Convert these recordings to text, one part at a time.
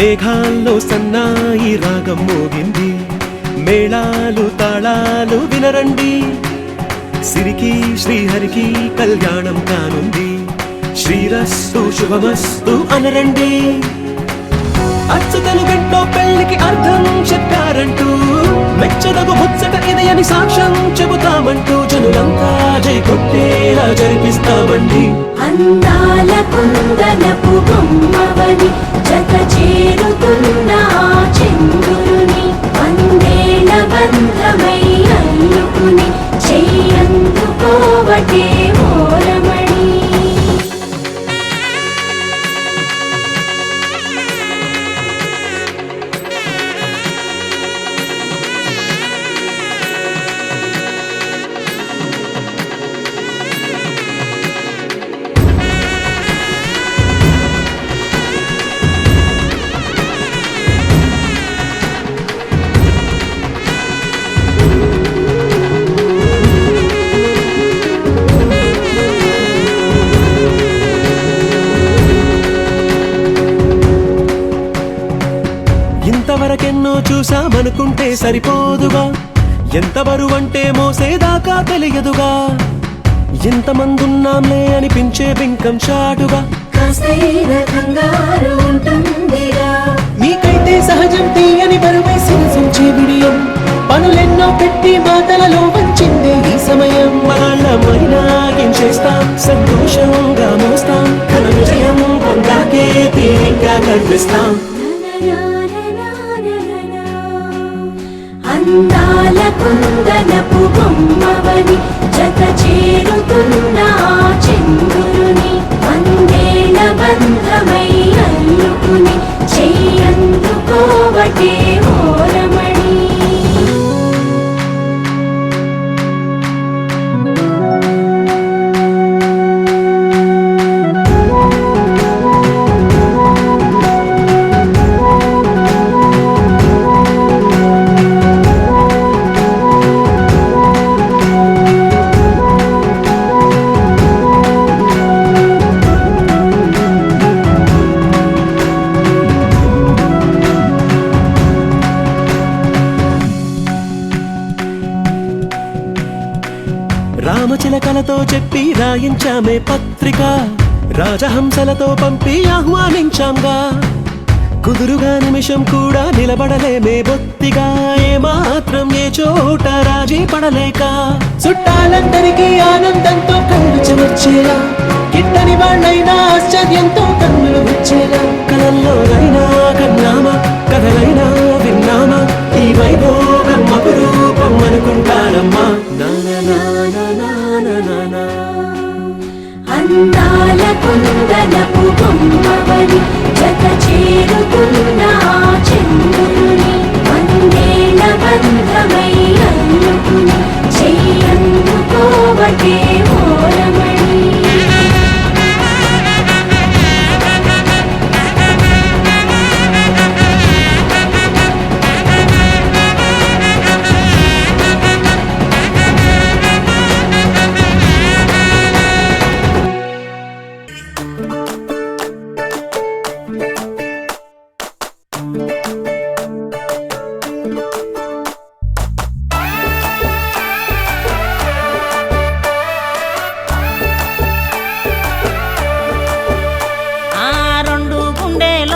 మేఘాల్లో సన్నాయి రాగం మోగింది, మేళాలు తాళాలు వినరండి. సిరికి శ్రీహరికి కళ్యాణం కానుంది, శ్రీరస్తు శుభమస్తు అనరండి. అచ్చతలు గంటో పెళ్లికి అర్థం చెప్పారంటూ, మెచ్చదగు ముచ్చట ఇది అని సాక్ష్యం చెబుతామంటూ, జనులంతా జై కొట్టేలా జరిపిస్తామండి. అందాల కుందనపు బొమ్మవని జత చేరుతున్న చంద్రుని, వందేల బంధమై అల్లుకుని చెయ్యందుకోవటే ఓరమణి. ఇంతవరకెన్నో చూసామనుకుంటే సరిపోదుగా, ఎంత బరువంటే మోసేదాకా తెలియదుగా. ఎంతమందున్నాంలే అనిపించే బింకం చాటుగా, మీకైతే సహజం తీయని బరువై సిరసించే బిడియం. పనులెన్నో పెట్టి మాటలలో వంచిందే ఈ సమయం. వాళ్ళమైనా ఏం చేస్తాం, సంతోషంగా మోస్తాం, ఘన విజయం పొందాకే తీరిగ్గా కనిపిస్తాం. అందాల కుందనపు బొమ్మవని జత చేరుతున్న చంద్రుని, వందేల బంధమై అల్లుకుని చెయ్యందుకోవటే ఓరమణి. రామచిలకలతో చెప్పి రాయించామే పత్రిక, రాజహంసలతో పంపి ఆహ్వానించాంగా. కుదురుగా నిమిషం కూడా నిలబడలేమే బొత్తిగా, ఏమాత్రం ఏ చోట రాజీ పడలేక. చుట్టాలందరికీ ఆనందంతో కళ్ళు చెమర్చేలా, కిట్టని వాళ్ళైనా ఆశ్చర్యంతో కన్నులు వచ్చేలా. కలల్లోనైనా కన్నామా, కథలైనా విన్నామా, ఈ వైభోగం అపురూపం అనుకుంటానమ్మా. అందాల కుందనపు బొమ్మవని జత చేరుతున్న చంద్రుని, వందేల బంధమై అల్లుకుని చెయ్యందుకోవటే ఓరమణి.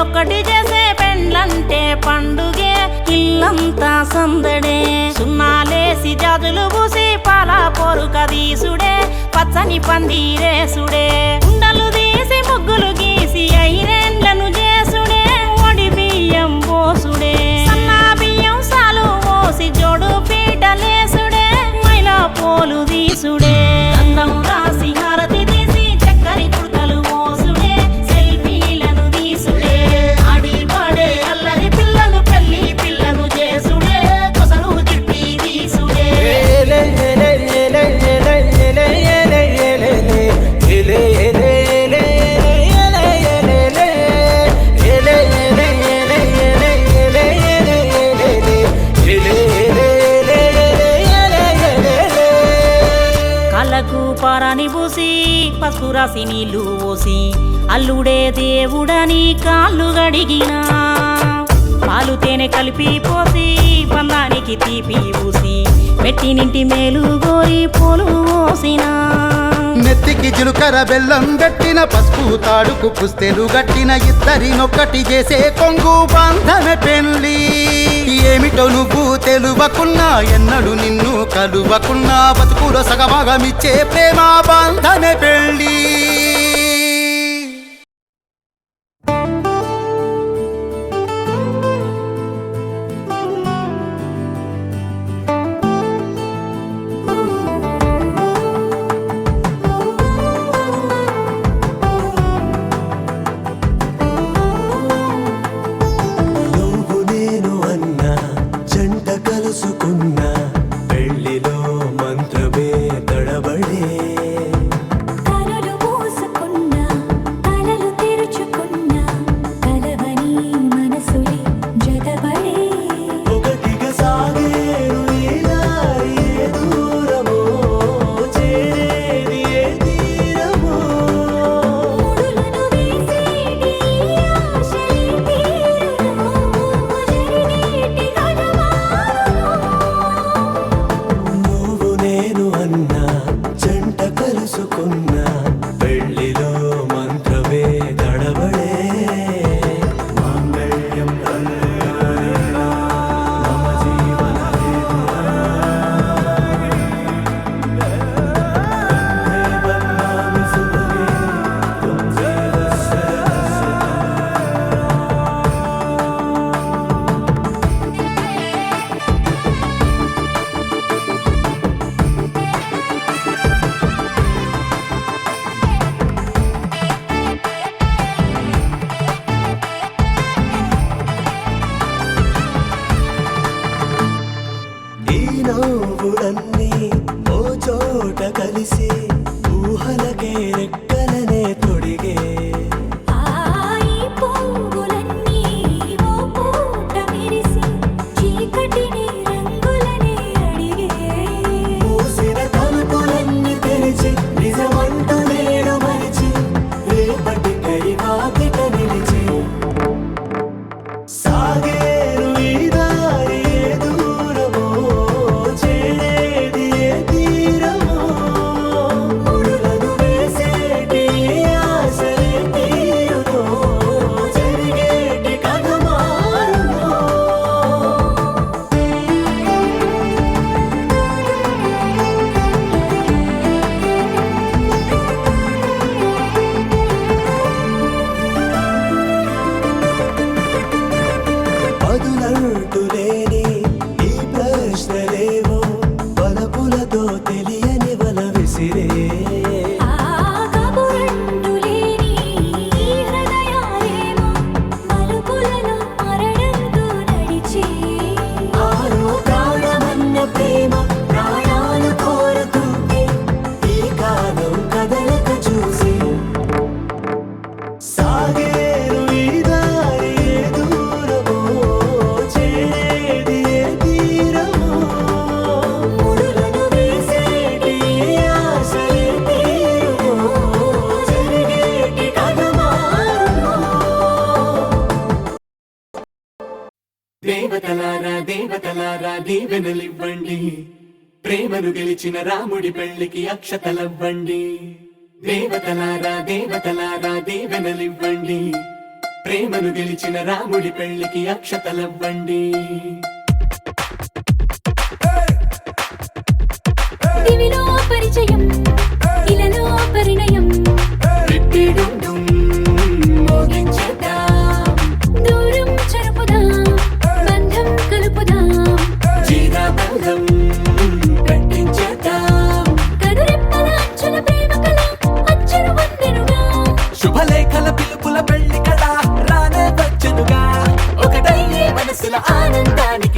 ఒక్కటి చేసే పెండ్లంటే పండుగే, ఇల్లంతా సందడే. సున్నాలేసి జాజులు పూసి పాల పొరుక దీసుడే, పచ్చని పందిరేసుడే. ఉండలు తీసి ముగ్గులు గీసి ఐరేండ్లను చేసుడే, ఒడి బియ్యం పోసుడే. సన్నా బియ్యం సాలు పోసి జోడు పీటలేసుడే, మైలా పోలు దీసుడే. గంధం రాసి హారతి తీసి చక్కరి కుడకలు మోసుడే, సెల్ఫీలను తీసుడే. ఆడి పాడే అల్లరి పిల్లలు పెళ్లి పిల్లను చేసుడే, కొసలు తిప్పి తీసుడే. కళ్ళకు పారాని పూసి పసుపు రాసి నీళ్లు పోసి, అల్లుడే దేవుడని కాళ్ళు గడిగినా. పాలు తేనె కలిపి పోసి బంధానికి తీపి పూసి పెట్టినింటి మేలు గోరి పోలు పోసినా నెత్తికి జీలకర్ర బెల్లం గట్టిన పసుపు తాడుకు పుస్తెలు గట్టిన ఇద్దరినొక్కటి చేసే కొంగు బంధమే పెళ్ళి ఏమిటో నువ్వు తెలువకున్నా ఎన్నడు నిన్ను కలువకున్నా బతుకులో సగభాగమిచ్చే ప్రేమ బంధమే పెళ్ళి నువ్వు నేను అన్నా జంట కలుసుకున్నా పెళ్లిలో మంత్రమే తడబడే కనులు మూసుకున్నా కలలు తెరుచుకున్నా కలవని మనసులే జతపడే ఒకటిగా సాగేరు ఈ దారి ఏ దూరమో చేరేది ఏ తీరమో ముడులను వేసేటి ఆశలే తీరును జరిగేటి కథమారును నువ్వు నేను అన్నా జంట కలుసుకున్నా పెళ్లిలో మంత్రమే తడబడే మాంగళ్యం కళ్యాణేన మమ జీవన బంధామి సుభగే తుమ్ జీవస్య ఈ నవ్వులన్నీ ఓ చోట కలిసి ఊహలకే రెక్కలనే తొడిగే ఈ పువ్వులన్నీ ఓ పూట మెరిసి చీకటిని రంగులనే అడిగే మూసిన తలుపులన్నీ తెరిచి నిజమంటూ నేడు మరిచి రేపటికై వాకిట నిలిచి సాగేరు ఈ దారి ఏ దూరమో చేరేది ఏ తీరమో ముడులను వేసేటి ఆశలే తీరునో జరిగేటి కథ మారునో పదులంటూ లేని ఈ ప్రశ్నలేవో వలపులతో తెలియని వల విసిరే కబురంటూ లేని ఈ హృదయాలేమో మలుపులలో మరణంతో నడిచే ఆరో ప్రాణమన్న ప్రేమ ప్రాణాలు కోరుకుంటే ఈ కాలం కదలక చూసి సాగేరు ఈ దారి ఏ దూరమో చేరేది ఏ తీరమో ముడులను వేసేటి ఆశలే తీరునో జరిగేటి కథ మారునో దేవతలారా దేవతలారా దీవెనలివ్వండి ప్రేమను గెలిచిన రాముడి పెళ్లికి అక్షతలవ్వండి దేవతలారా దేవతలారా దీవెనలివ్వండి ప్రేమను గెలిచిన రాముడి పెళ్లికి అక్షతలవ్వండి దివిలో పరిచయం ఇలలో పరిణయం రిట్టిడుండుం మోగించేద్దాం దూరం చెరుపుదాం బంధం కలుపుదాం జీరాబంధం కట్టించేద్దాం కనురెప్పల అంచుల ప్రేమ కళ అచ్చరు వందెనుగా శుభలేఖల పిలుపుల పెళ్లి కళ రానే వచ్చనుగా ఒకటయ్యే మనసుల ఆనందానికి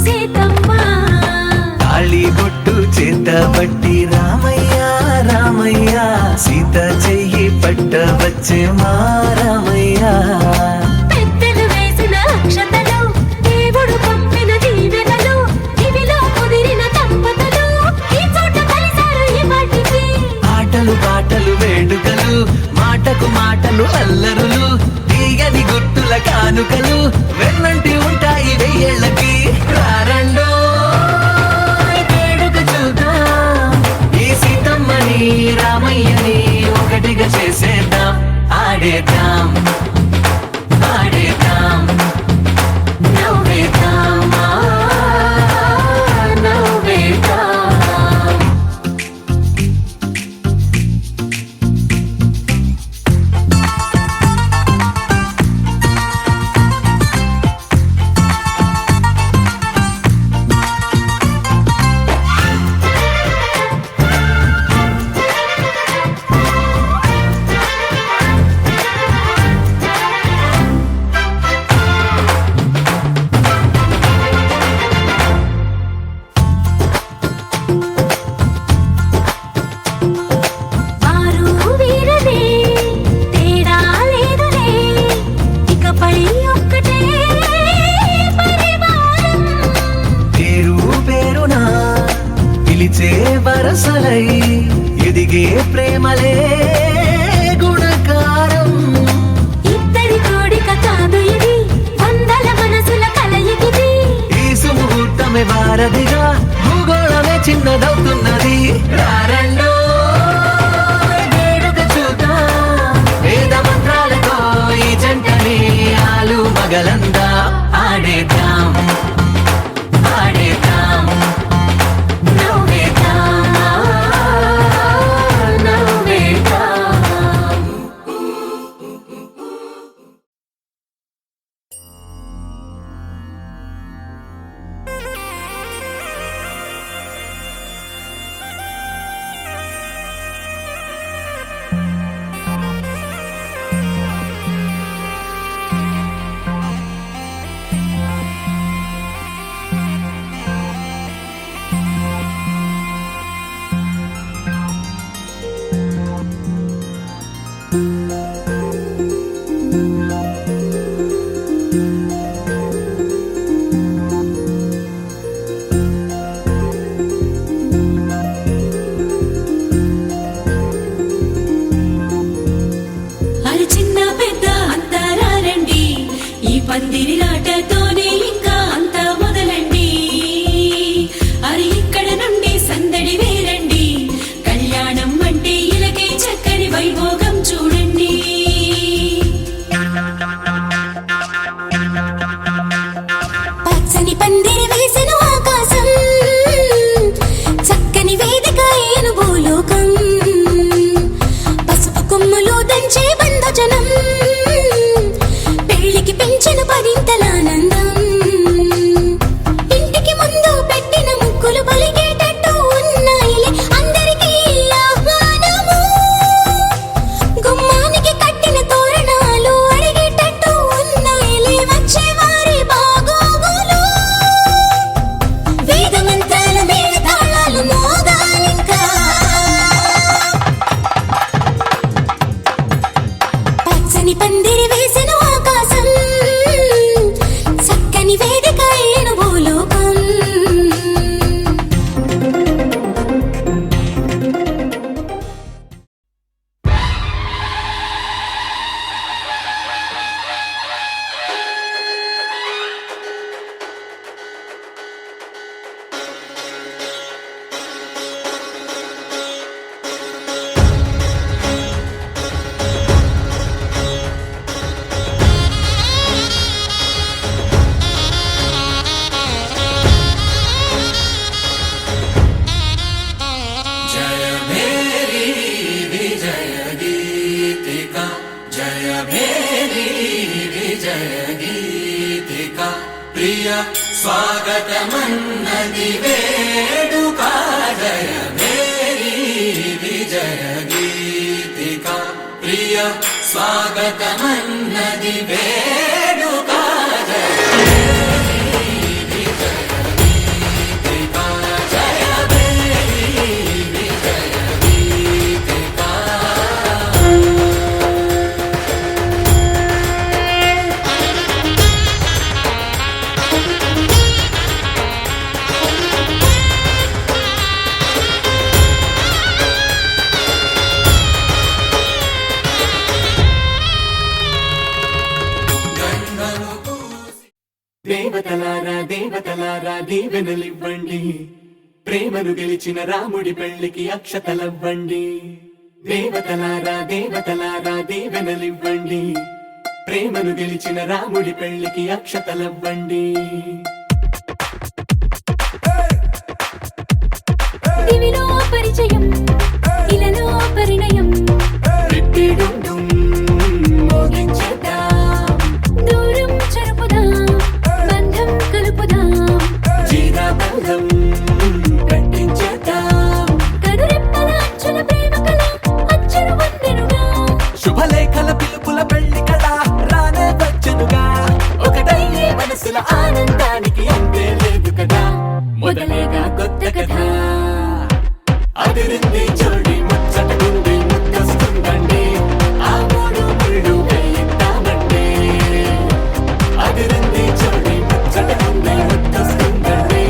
సీతమ్మ తాళి బొట్టు చేత బట్టి రామయ్య రామయ్య సీత చెయ్యి పట్ట వచ్చే మా రామయ్య పెద్దలు వేసిన అక్షతలు దేవుడు పంపిన దీవెనలు ఇవిలో కుదిరిన దంపతులు ఈ చోట కలిశారు ఈ వాటికి ఆటలు పాటలు వేడుకలు మాటకు మాటలు అల్లరులు తీయని గుర్తుల కానుకలు వెన్నంటి ఉంటాయి వెయ్యేళ్ళకి రారండో వేడుక చూద్దాం ఈ సీతమ్మని రామయ్యని ఒకటిగా చేసేద్దాం ఆడేద్దాం ఆడేద్దాం నవ్వేద్దాం నవ్వేద్దాం వారు వీరనే తేడా లేదులే ఇకపై ఒక్కటే పరివారం పేరు పేరునా పిలిచే వరసలై ఎదిగే ప్రేమలే గుణకారం ఇద్దరి కోడిక కాదు ఇది వందల మనసుల కలయికిది ఈ సుముహూర్తమే వారధిగా భూగోళమే చిన్నదవుతున్నది రారండో వేడుక చూద్దాం వేద మంత్రాలతో ఈ జంటని ఆలు మగలందా ఆడేద్దాం ఆడేద్దాం నవ్వేద్దాం నవ్వేద్దాం అరి చిన్న పెద్ద అంతా రండి ఈ పందిరి నాటతోనే ఇంకా అంతా మొదలండి అరి ఇక్కడ నుండి సందడి వేరండి కళ్యాణం అంటే ఇలకే చక్కని వైభోగం చూడండి పచ్చని పందిరి వేసిన ఆకాశం చక్కని వేదిక ఏను భూలోకం పసుపు కొమ్ములు దంచే బంధజనం పెళ్లికి పెంచిన పరింతలానందం ఇంటికి ముందు పెట్టిన ముక్కులు పలికేటట్టు ఉన్నాయిలే అందరికీ ఆహ్వానము గుమ్మానికి కట్టిన తోరణాలు అడిగేటట్టు ఉన్నాయిలే వచ్చేవారి బాగోగులు వేద మంత్రాల మేళ తాళాలు మోగాలింకా పచ్చని పందిరి వేసిన ఆకాశం చక్కని వేదిక ఏను భూలోకం జయ మేరీ విజయ గీతిక జయ మేరీ విజయ గీతిక ప్రియ స్వాగతమన్నది వేడుక జయ మేరీ విజయ గీతిక ప్రియ స్వాగతమన్నది వేడుక జయ మేరీ విజయ దేవతలారా దేవతలారా దీవెనలివ్వండి ప్రేమను గెలిచిన రాముడి పెళ్లికి అక్షతలవ్వండి దేవతలారా దేవతలారా దీవెనలివ్వండి ప్రేమను గెలిచిన రాముడి పెళ్లికి అక్షతలవ్వండి దివిలో పరిచయం ఇలలో పరిణయం మోగించేద్దాం దూరం చెరుపుదాం బంధం కలుపుదాం జీరాబంధం కట్టించేద్దాం కనురెప్పల అంచుల ప్రేమ కళ అచ్చరు వందెనుగా శుభలేఖల పిలుపుల పెళ్లి కదా రానే వచ్చనుగా ఒకటయ్యే మనసుల ఆనందానికి అంతే లేదు కదా మొదలేగా కొత్త కథ అదిరింది జోడి ముచ్చటకుంది ముద్దొస్తుందండి ఆ మూడు ముళ్ళు వేయిద్దామండి అదిరింది జోడి ముచ్చటకుంది ముద్దొస్తుందండి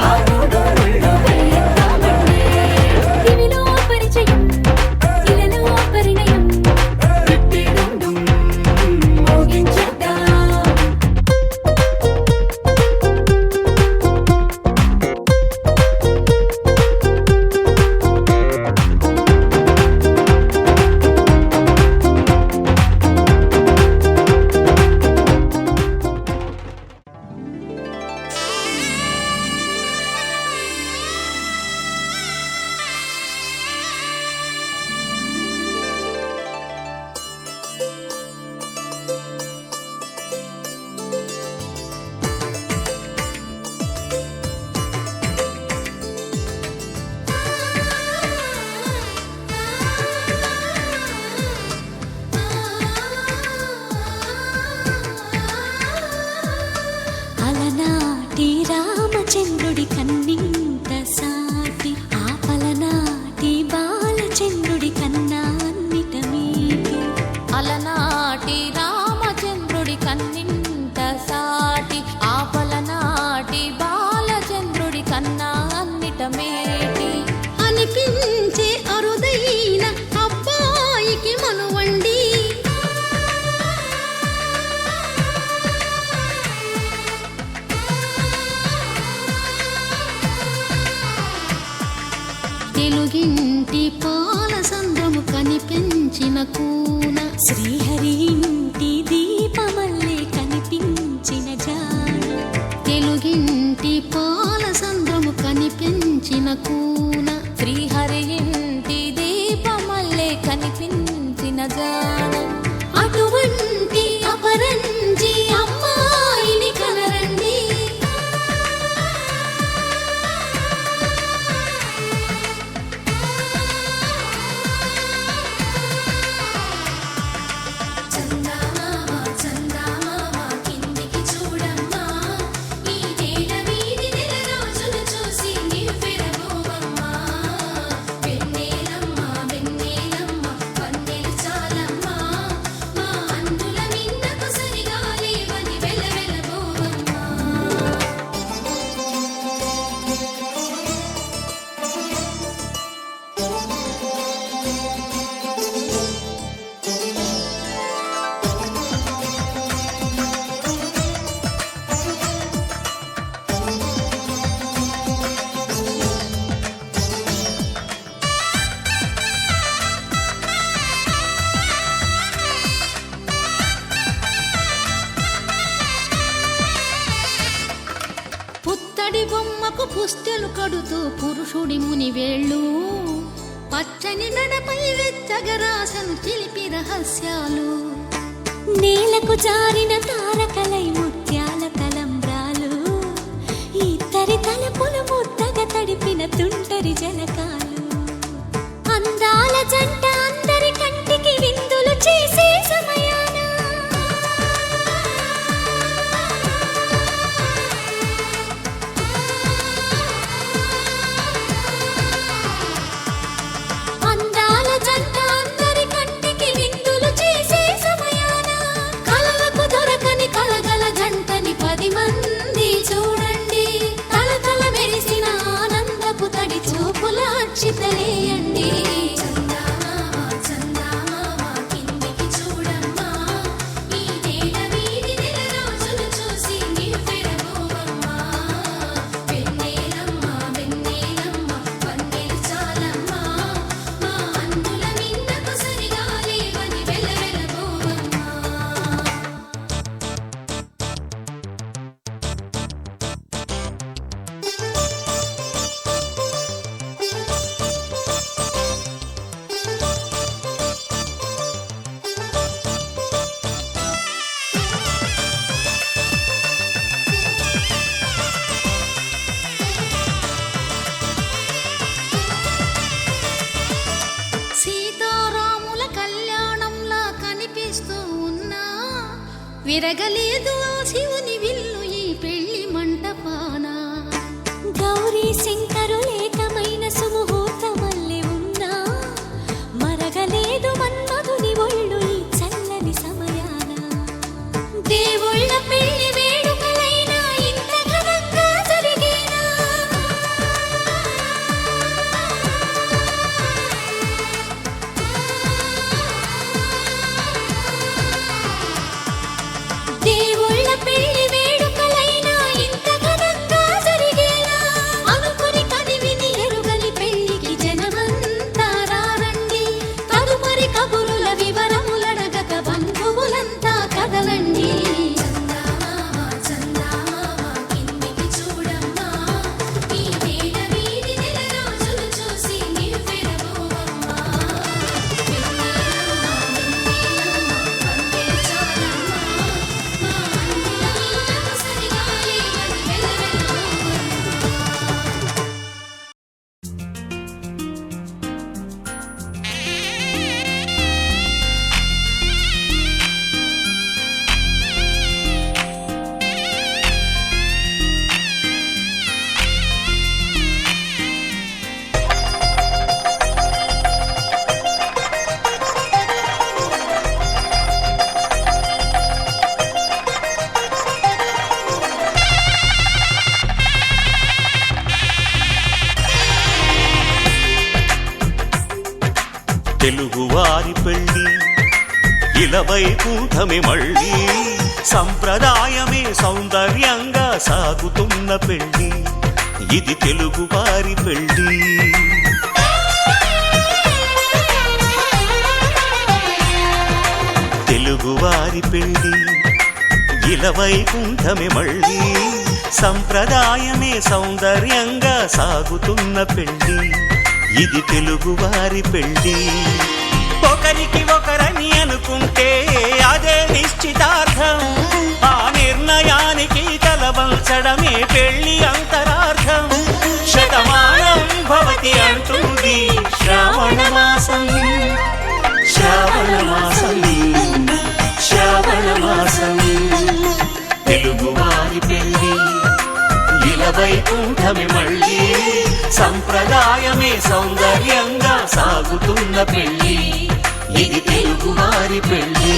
ఆ మూడు ముళ్ళు వేయిద్దామండి దివిలో పరిచయం ఇలలో పరిణయం రిట్టిడుండుం మోగించేద్దాం అలనాటి రామచంద్రుడి కన్నింత సాటి ఆపలనాటి బాలచంద్రుడి కన్నా అన్నిట మీటి అలనాటి రామచంద్రుడి కన్నింత సాటి ఆపలనాటి బాలచంద్రుడి కన్నా అన్నిట మేటి అనిపించే అరుదైన అబ్బాయికి మనువండి తెలుగింటి పాల సంద్రము కనిపించిన కూన శ్రీహరి ఇంటి దీపమల్లే కనిపించిన జాన తెలుగింటి పాల సంద్రము కనిపించిన కూన శ్రీహరి ఇంటి దీపమల్లే కనిపించిన జాన అటువంటి అపరంజి అమ్మాయిని కనరండి చందమామ కిందికి చూడమ్మా ఈ నేల వీధి నెల రోజులు చూసి నివ్వెరబోవమ్మా వెన్నెలమ్మ వెన్నెలమ్మ వన్నెలు చాలమ్మా మా అందుల మిన్నకు సరిగా లేవని వెలవెలబోవమ్మా పుత్తడి బొమ్మకు పుస్తెలు కడుతూ పురుషుడి ముని వేళ్ళు పచ్చని నడపై వెచ్చగరాసను చిలిపి రహస్యాలు నేలకు జారిన తారకలై ముత్యాల తలంబ్రాలు ఇద్దరి తలపులు ముద్దగా తడిపిన తుంటరి జలకాలు అందాల జంట అందరి కంటికి విందులు చేసే సమయాన అందాల జంట అందరి కంటికి విందులు చేసే సమయాన కలలకు దొరకని కలగల జంటని 10 మంది చూడండి తలతల మెరిసిన ఆనందపు తడి చూపుల అక్షితలేయండి చందమామ విరగలేదు ఆ శివుని విల్లు ఈ పెళ్లి మంటపాన. గౌరీ శంకరు ఏకమైన సుముహూర్తమల్లె ఉన్నా మరగలేదు మన్మధుని ఒళ్ళు ఈ చల్లని సమయాన. దేవుళ్ళ పెళ్లి వేడుకలైనా ఇంత ఘనంగా జరిగేనా? దేవుళ్ళ పెళ్లి వేడుకలైనా ఇంత ఘనంగా జరిగేనా? అనుకుని కనివిని ఎరుగని పెళ్లికి జనమంతా రారండి. తదుపరి కబురుల వివరములడగక బంధువులంతా కదలండి. చందమామ చందమామ కిందికి చూడమ్మా, ఈ వేళ వీధి నెల రోజులు చూసి నివ్వెరబోవమ్మా. వెన్నెలమ్మ వందే చాలమ్మా, మా అన్నుల నీడకు సరిగాలి అది వెలవెలబోవమ్మా. తెలుగువారి పెళ్ళి ఇలవైకుంఠమే మళ్ళీ సంప్రదాయమే సౌందర్యంగా సాగుతున్న పెళ్ళి ఇది తెలుగువారి పెళ్ళి. తెలుగువారి పెళ్ళి ఇలవైకుంఠమే మళ్ళీ సంప్రదాయమే సౌందర్యంగా సాగుతున్న పెళ్ళి ఇది తెలుగువారి పెళ్ళి. ఒకరికి ఒకరని అనుకుంటే అదే నిశ్చితార్థం, ఆ నిర్ణయానికి తలవంచడమే పెళ్ళి అంతరార్థం. శతమానం భవతి అంటుంది శ్రావణ మాసం, శ్రావణ మాసం, శ్రావణ మాసం. తెలుగువారి పెళ్ళి ఇలవైకుంఠమే మళ్ళీ సంప్రదాయమే సౌందర్యంగా సాగుతున్న పెళ్ళి ఇది తెలుగువారి పెళ్ళి.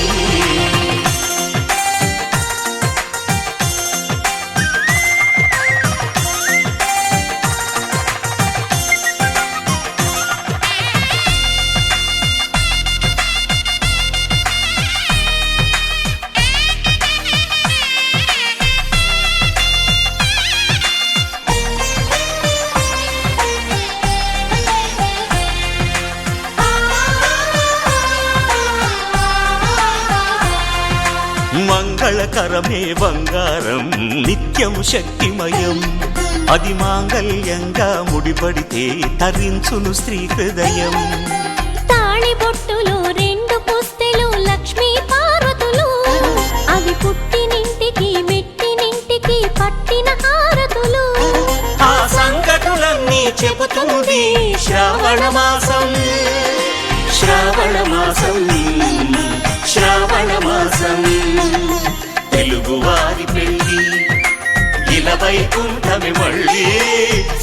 మంగళకరమే బంగారం నిత్యం శక్తిమయం, అది మాంగళ్యంగా ముడిపడితే తరించును స్త్రీ హృదయం. తాళి బొట్టులో రెండు పుస్తెలు లక్ష్మీ పార్వతులు, అవి పుట్టినింటికి మెట్టినింటికి పట్టిన హారతులు. ఆ సంగతులన్నీ చెబుతుంది శ్రావణ మాసం, శ్రావణ మాసం, శ్రావణ మాసం. తెలుగువారి పెళ్ళి ఇలవైకుంఠమే మళ్ళీ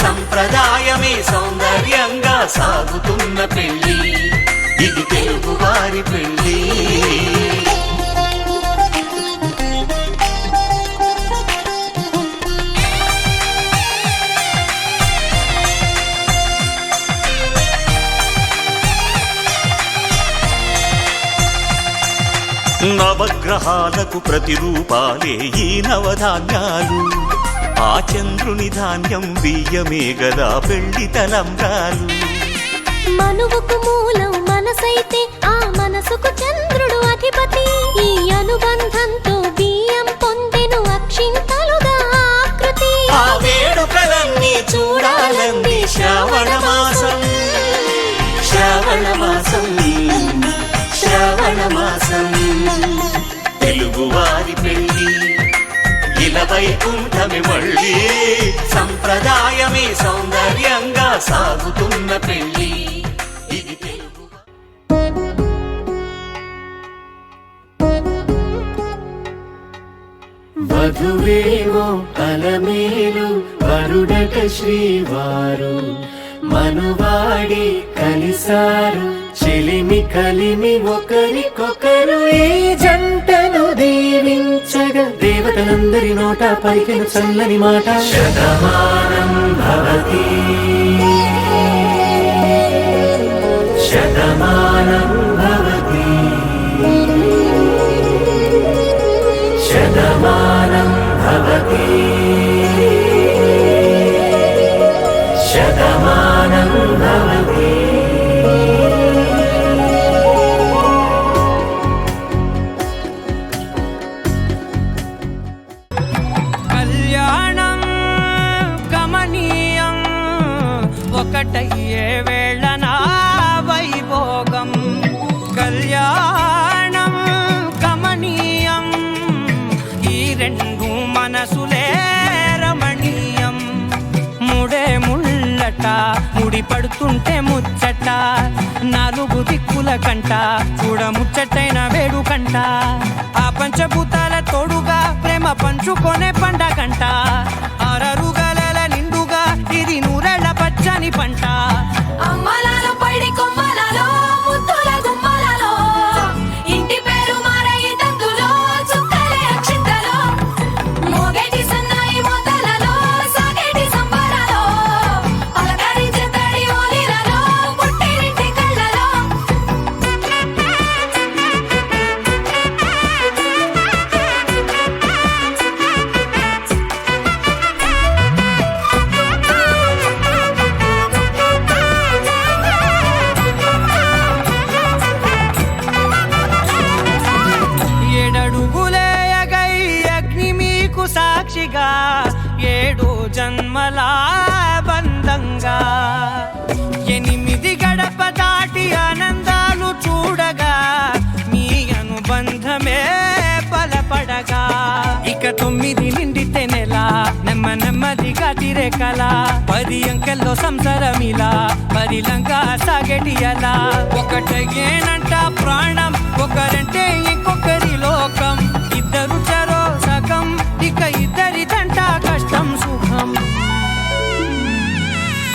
సంప్రదాయమే సౌందర్యంగా సాగుతున్న పెళ్ళి ఇది తెలుగువారి పెళ్ళి. నవగ్రహాలకు ప్రతిరూపాలే ఈ నవధాన్యాలు, ఆ చంద్రుని ధాన్యం బియ్యమే గదా పెళ్లి తలంబ్రాలు. మనువుకు మూలం మనసైతే ఆ మనసుకు చంద్రుడు అధిపతి, ఈ అనుబంధంతో బియ్యం పొందెను అక్షింతలుగా ఆకృతి. ఆ వేడుకలన్నీ చూడాలంది శ్రావణ మాసం, శ్రావణ మాసం, శ్రావణ మాసం. తెలుగువారి పెళ్ళి ఇలవైకుంఠమే మళ్ళీ సంప్రదాయమే సౌందర్యంగా సాగుతున్న పెళ్ళి ఇది తెలుగు. వధువేమో అలమేలు వరుడట శ్రీవారు మనువాడి కలిసారు చెలిమి కలిమి ఒకరికొకరు ఈ జంటను దీవించగా దేవతలందరి నోట పలికిన చల్లని మాట శతమానం భవతి శతమానం భవతి శతమానం భవతి శతమానం భవతి కళ్యాణం గమనీయం ఒకటయ్యే వేళన వైభోగం కళ్యాణం గమనీయం ఈ రెండు మనసులే రమణీయం ముడే ముళ్ళట ముడి పడుతుంటే ముచ్చట నాలుగు దిక్కుల కంట చూడ ముచ్చటైన వేడుకంట ఆ పంచభూతాల తోడుగా ప్రేమ పంచుకొనే పండగంట ఆరరుగల నిండుగా ఇది నూరెళ్ళ పచ్చని పంట అమ్మలాలో పైడి కొమ్మలలో ముద్దుల గుమ్మలలో ఇంటి పేరు మారయి తందులో చుక్కలే అక్షింతలో మోగేటి సన్నాయి మోతలలో సాగేటి సంబరాలో పలకరించే తడి ఓలిలలో పుట్టినింటి కళ్ళలో ఏడడుగులేయగై అగ్ని మీకు సాక్షిగా 7 జన్మల బంధంగా 8 గడప దాటి ఆనందాలు చూడగా మీ అనుబంధమే బలపడగా ఇక 9 నిండితే నెల నెమ్మదిగా తిరే కల 10 అంకెల్లో సంసారమిలా పరిలంగా సాగేటి అలా ఒకటేనంట ప్రాణం ఒకరంటే ఇంకొకరి లోకం ఇద్దరు చరో సగం ఇక ఇద్దరిదంట కష్టం సుఖం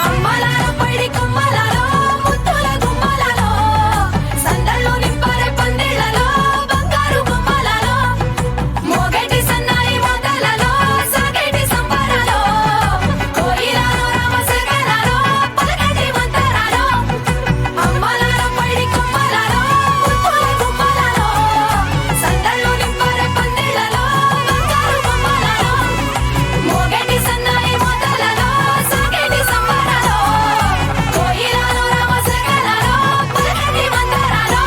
అమ్మలాలో పైడి కొమ్మలలో ముద్దుల గుమ్మలలో సందళ్ళు నింపారే పందిళ్ళలో బంగారు బొమ్మలలో మోగేటి సన్నాయి మోతలలో సాగేటి సంబరాలో కోయిలలో రామసగలలో పలకటి మంతరాలో అమ్మలాలో పైడి కొమ్మలలో ముద్దుల గుమ్మలలో సందళ్ళు నింపారే పందిళ్ళలో బంగారు బొమ్మలలో మోగేటి సన్నాయి మోతలలో సాగేటి సంబరాలో కోయిలలో రామసగలలో పలకటి మంతరాలో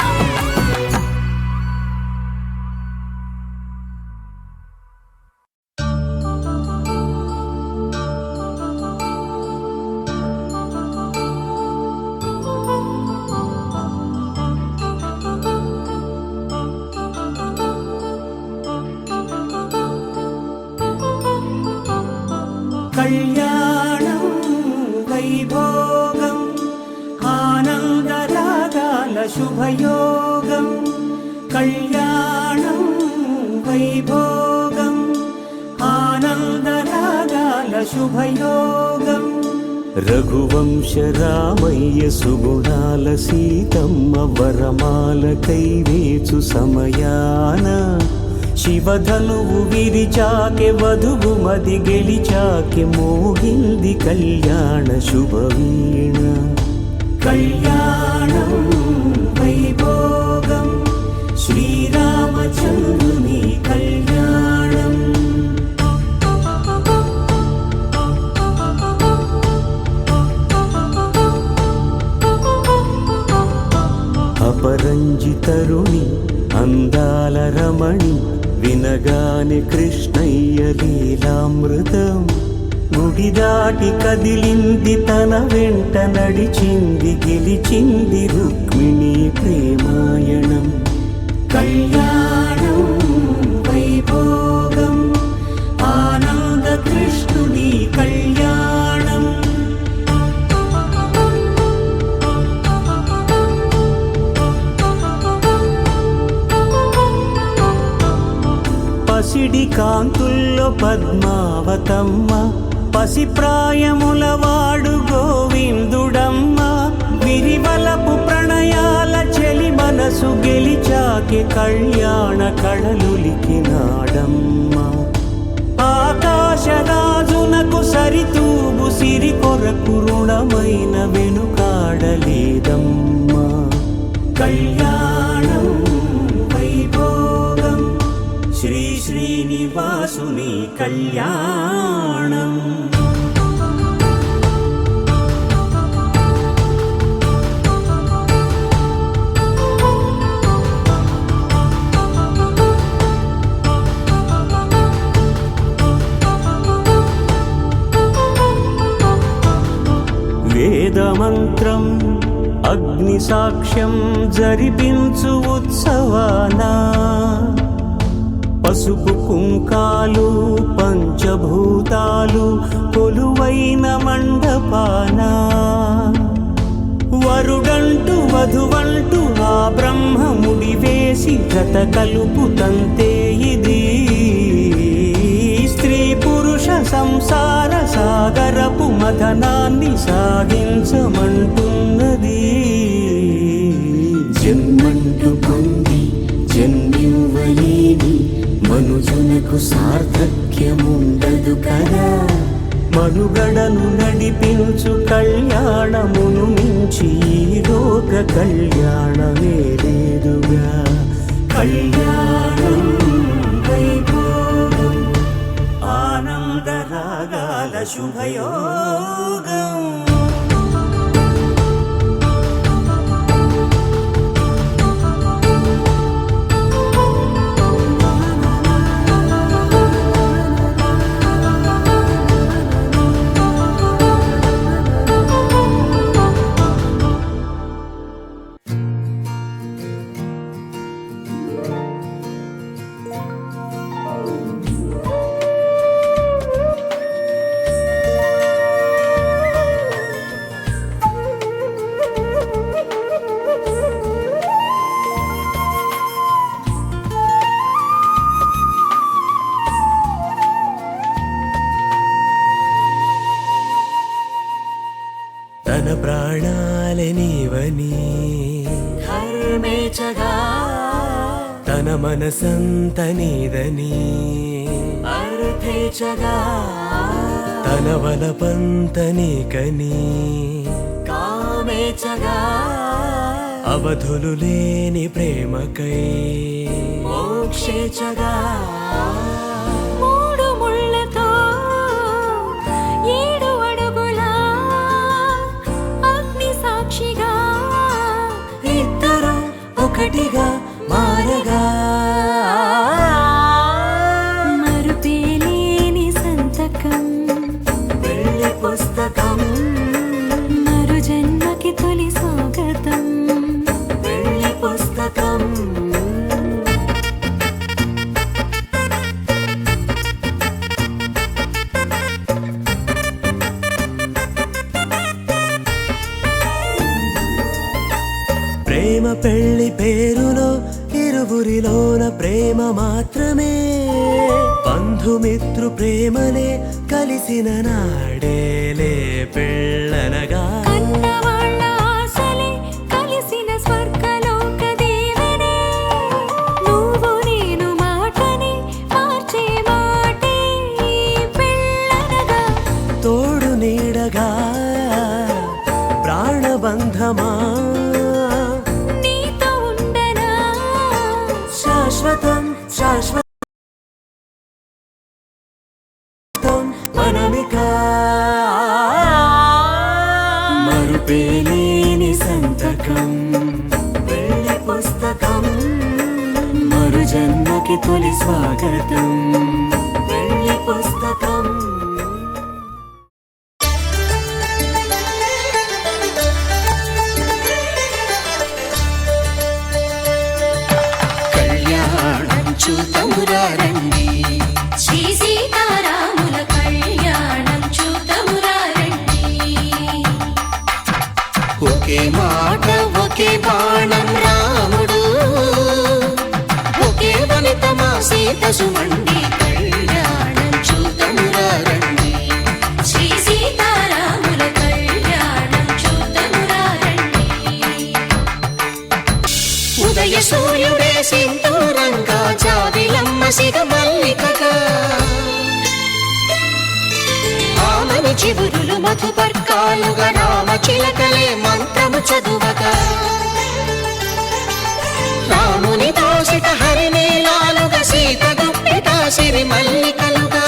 కళ్యాణం వైభోగం ఆనందరాగాల శుభయోగం కళ్యాణం వైభోగం ఆనందరాగాల శుభయోగం రఘువంశ రామయ్య సుగుణాల సీతమ్మ వరమాల కైవేచు సమయాన శివధనువు విరిచాకె వధువు మది గెలిచాకె మోగింది కళ్యాణ శుభవీణ కళ్యాణం వైభోగం శ్రీరామచంద్రుని కళ్యాణం అపరంజి తరుణి అందాల రమణి వినగానే కృష్ణయ్య లీలామృతం గుడి దాటి కదిలింది తన వెంట నడిచింది గెలిచింది రుక్మిణి ప్రేమాయణం కళ్యాణం వైభోగం ఆనంద కృష్ణుని కళ్యాణం పసిడి కాంతుల్లో ముద్దులో పద్మావతమ్మ, పసిప్రాయముల వాడు గోవిందుడమ్మ. విరివలపు ప్రణయాల చెలి మనసు గెలిచాకే కళ్యాణ కళలులికినాడమ్మ. ఆకాశరాజునకు సరితూగు సిరి కొరకు రుణమైన వెనుకాడలేదమ్మా. కళ్యాణం వైభోగం శ్రీ శ్రీనివాసుని కళ్యాణం. వేదమంత్రం అగ్ని సాక్ష్యం జరిపించు ఉత్సవాన, పసుపు కుంకాలు పంచభూతాలు కొలువైన మండపాన. వరుడంటూ వధువంటూ ఆ బ్రహ్మముడి వేసి జత కలుపుతంతే ఇది. స్త్రీ పురుష సంసార సాగరపు మథనాన్ని సాగించమంటున్నది. జన్మంటూ పొంది జన్మివ్వలేని మనుజునకు సార్థక్యముండదు కదా. మనుగడను నడిపించు కళ్యాణమును మించి ఈ లోక కళ్యాణమే లేదుగా. కళ్యాణం వైభోగం ఆనందరాగాల శుభయోగం. తన ప్రాణాలనివని హర్మేచగా, తన మనసంత నీదని అర్థేచగా, తన వలపంత నీకని కామేచగా, అవధులు లేని ప్రేమకై మోక్షేచగా. మూడు ముళ్ళతో 7 అడుగుల అగ్ని సాక్షిగా, ఇద్దరు ఒకటిగా మారగా. మరుపేలేని సంతకం పెళ్లి పుస్తకం, మరు జన్మకి తొలి స్వాగతం. పెళ్లి పుస్తకం. ప్రేమ పెళ్లి పేరులో ఇరువురిలోన ప్రేమ మాత్రమే. బంధుమిత్రు ప్రేమలే కలిసిన నాడేలే పెళ్ళనగా. కన్నవాళ్ళ ఆశలే కలిసిన స్వర్గలోక దీవెనే. నువ్వు నేను మాటని మార్చే మాటే పెళ్ళనగా. తోడు నీడగా ప్రాణబంధమా, నీతో ఉండనా శాశ్వతం శాశ్వతం మనమిక. మరుపేలేని సంతకం పెళ్లి పుస్తకం, మరు జన్మకి తొలి స్వాగతం. పెళ్లి పుస్తకం. కళ్యాణం చూతమురా రండి, శ్రీ సీతారాముల కళ్యాణం చూతమురా రండి. ఒకే మాట ఒకే బాణం రాముడు, ఒకే వనిత మా సీత సుమండి కళ్యాణం సిగ మల్లికగా ఆమని చివురులు మధుపర్కాలుగా రామ చిలకలే మంత్రము చదువగా రాముని దోసిట హరినీలాలుగా సీత గుప్పిట సిరి మల్లికలుగా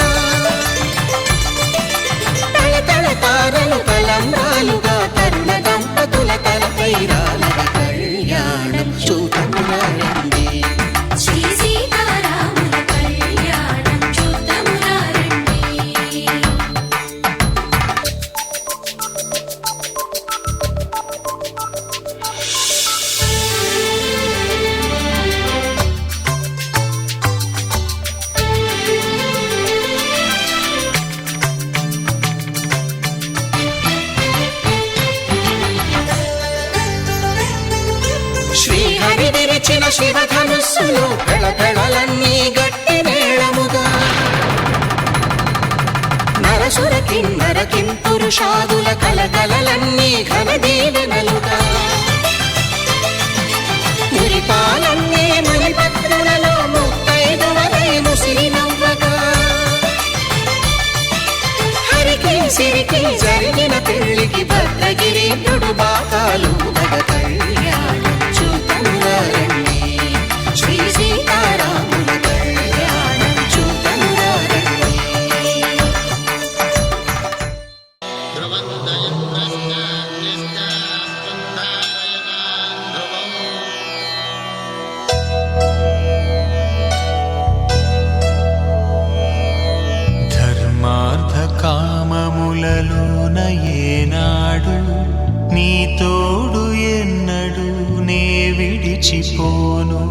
తళతళ తారలు కలంబ్రాలుగా తరుణ దంపతుల తలపైరాలుగా కళ్యాణం చూతమురారండి శ్రీ సీతారాముల కళ్యాణం చూద్దామురా రండి. శ్రీహరి విరిచిన శివధనుస్సులు పెళపెళలన్నీ గట్టి మేళముగా నరసుర కిన్నర కింపురుషాదుల కలకలలన్నీ ఘన దీవెనలుగా మురిపాలన్నీ మునిపత్రులలో ముత్తైదువలై ముసిరి నవ్వగా హరికి సిరికి జరిగిన పెళ్లికి భద్రగిరీంద్రుడు బాకాలు మగ కళ్యాణం చూతమురారండి శ్రీ సీతారాముల కళ్యాణం చూతమురారండి ధర్మార్థ కామములలోన ఏనాడు నీ తోడు ఎన్నడు నే విడిచిపోను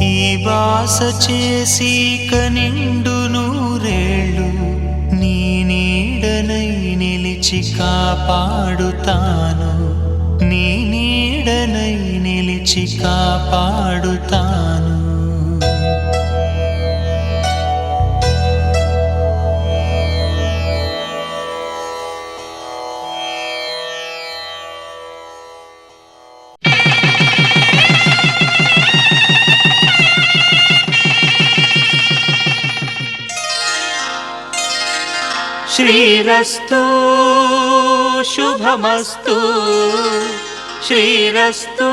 ఈ వాస చేసి కనిండు నూరేళ్ళు నీ నీడనై నిలిచి కాపాడుతాను నీ నీడనై నిలిచి కాపాడుతాను శ్రీరస్తు శుభమస్తు శ్రీరస్తు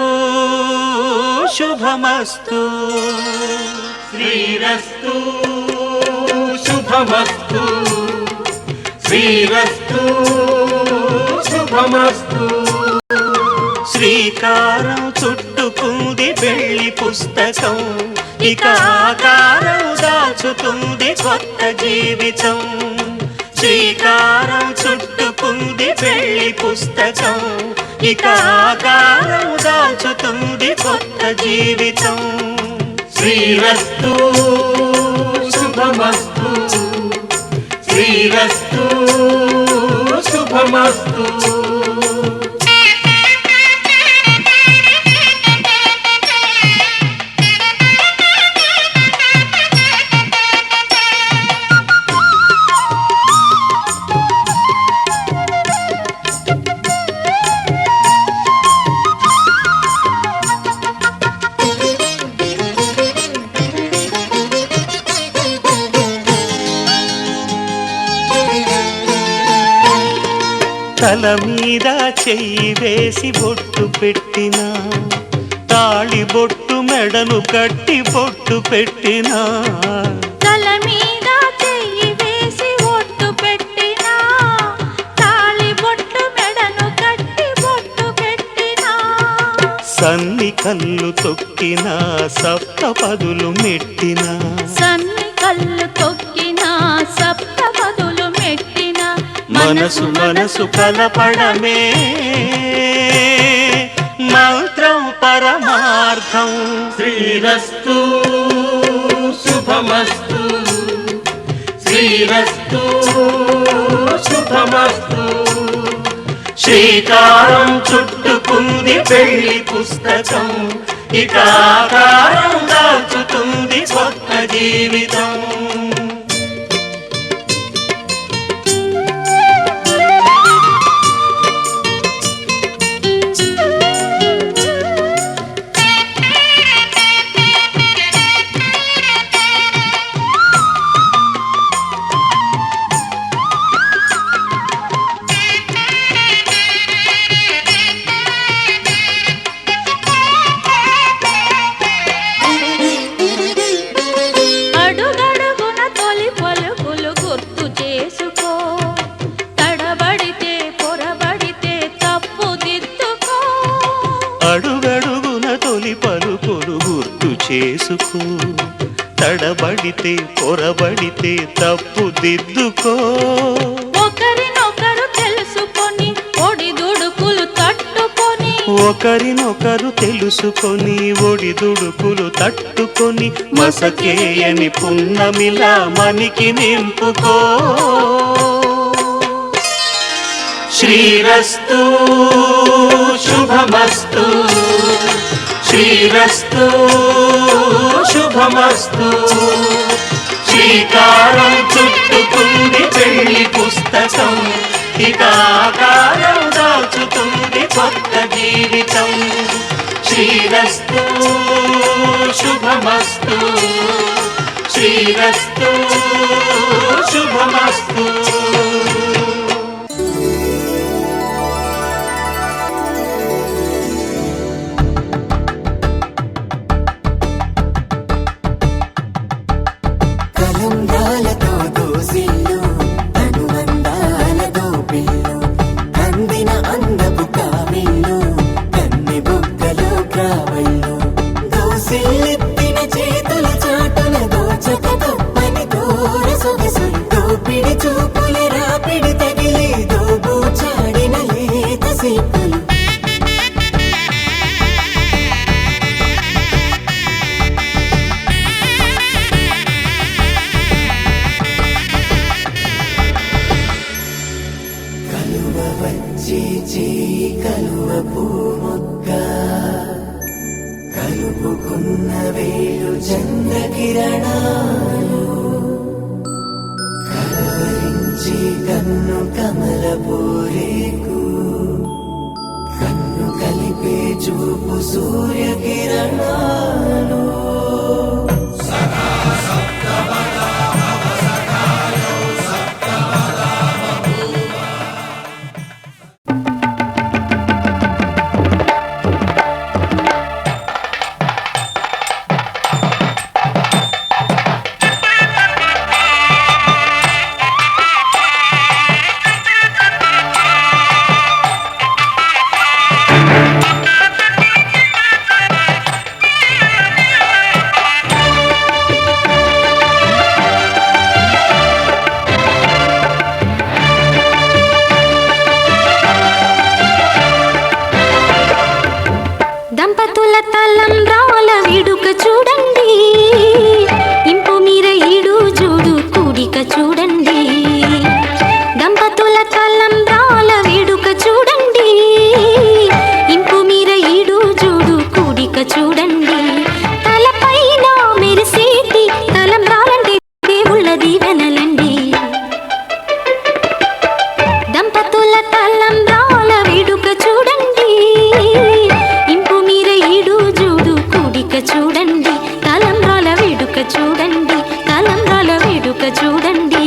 శుభమస్తు శ్రీరస్తు శుభమస్తు శ్రీరస్తు శుభమస్తు శ్రీకారం చుట్టుకుంది పెళ్లి పుస్తకం ఇక ఆకారం దాచుతుంది కొత్త జీవితం శ్రీకారం చుట్టుకుంది పెళ్లి పుస్తకం ఇక ఆకారం దాచుతుంది కొత్త జీవితం శ్రీరస్తు శుభమస్తు శ్రీరస్తు శుభమస్తు తల మీద చెయ్యి వేసి బొట్టు పెట్టినా తాళి బొట్టు మెడను కట్టి బొట్టు పెట్టినా తల మీద చెయ్యి వేసి ఒట్టు పెట్టినా తాళి బొట్టు మెడను కట్టి బొట్టు పెట్టినా సన్ని కళ్ళు తొక్కినా సప్త పదులు మెట్టినా సన్ని కళ్ళు తొక్కినా సప్త పదులు మెట్టినా మనసు మనసు కలపడమే మంత్రం పరమార్థం శ్రీరస్తు శుభమస్తు శ్రీరస్తు శుభమస్తు శ్రీకారం చుట్టుకుంది పెళ్లి పుస్తకం ఇక ఆకారం దాచుతుంది కొత్త జీవితం చేసుకో, తడబడితే పొరబడితే తప్పు దిద్దుకో. ఒకరినొకరు తెలుసుకొని ఒడిదుడుకులు తట్టుకొని, ఒకరినొకరు తెలుసుకొని ఒడిదుడుకులు తట్టుకొని, మసకేయని పున్నమిలా మనికి నింపుకో. శ్రీరస్తు శుభమస్తు, శ్రీరస్తు శుభమస్తు. శ్రీకారం చుట్టుకుంది పెళ్లి పుస్తకం, ఇక ఆకారం దాచుతుంది కొత్త జీవితం. శ్రీరస్తు శుభమస్తు, శ్రీరస్తు శుభమస్తు. కలంబ్రాలతో దోసిల్లు, అనుబంధాలతో పిల్లు, అందిన అందపు కావిళ్ళు, కన్ని బుగ్గలు గ్రావళ్ళు, దోసిల్లెత్తిన చేతుల చాటున దోచక తప్పని దూర సొగసులు, దోపిడి చూపుల రాపిడి తగిలి దోబూచాడిన లేత సీపులు. కలువ వచ్చి చేయి కలువ పూమొక్క, కలుపుకున్న వేలు చంద్రకిరణాలు, కలవరించి కన్ను కమల పూరేకు, కన్ను కలిపే చూపు సూర్యకిరణాలు. దంపతుల తలంబ్రాల వేడుక చూడండి, ఇంపు మీర ఈడు జోడు కూడిక చూడండి. దంపతుల తలంబ్రాల వేడుక చూడండి, ఇంపు మీర ఈడు జోడు కూడిక చూడండి. తలపైన మెరిసేటి తలంబ్రాలంటే దేవుళ్ళ దీవెనలండి. దంపతుల తలంబ్రాల వేడుక చూడండి, ఇంపు మీర ఈడు జోడు కూడిక చూడండి. తలంబ్రాల వేడుక చూడండి, తలంబ్రాల వేడుక చూడండి.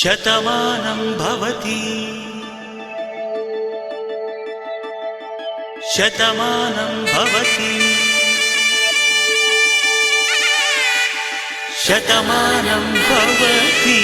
శతమానం భవతి శతమానం భవతి శతమానం భవతి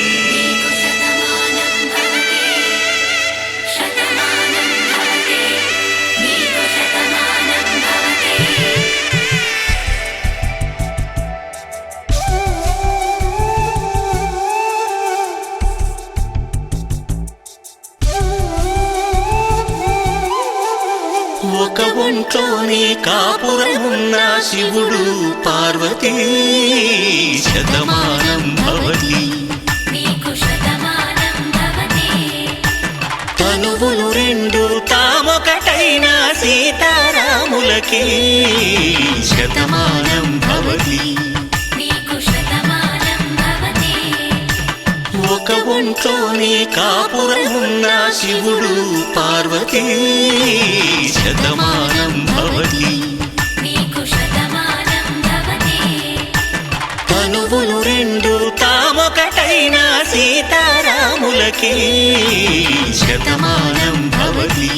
ఒక ఒంట్లోనే కాపురమున్న శివుడు పార్వతీ శతమానం భవతి తనువులు రెండు తామొకటైన సీతారాములకి శతమానం భవతి ఒక ఒంట్లోనే కాపురమున్న శివుడు పార్వతీ శతమానం భవతి తనువులు రెండు తామొకటైన సీతారాములకి శతమానం భవతి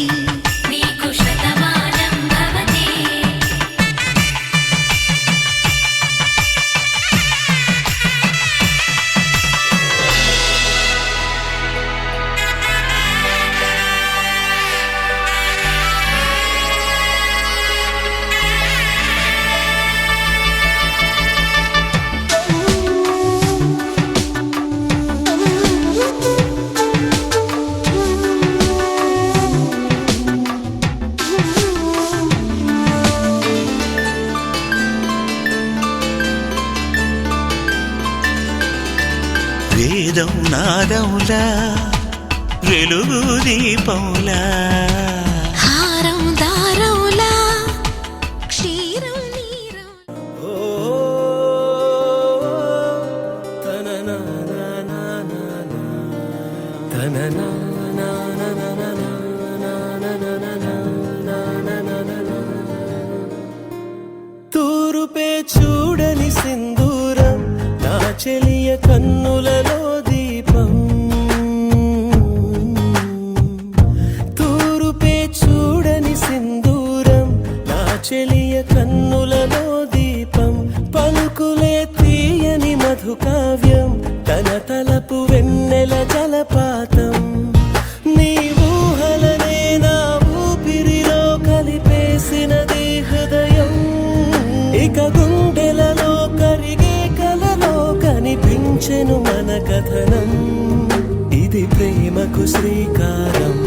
వేదం నాదములా వెలుగు దీపములా హారం దారవులా క్షీరం నీరం తూరుపే చూడని సింధూరం నా చెలియ కన్నులలో దీపం తూరుపే చూడని సింధూరం నా చెలియ కన్నులలో దీపం పలుకులే తీయని మధుకావ్యం తన తలపు వెన్నెల జలపాతం నీ ఊహలనే నా ఊపిరిలో కలిపేసినది హృదయం ఇక గుండెలలో కరిగే కలలో కనిపించెను మన కథనం ఇది ప్రేమకు శ్రీకారం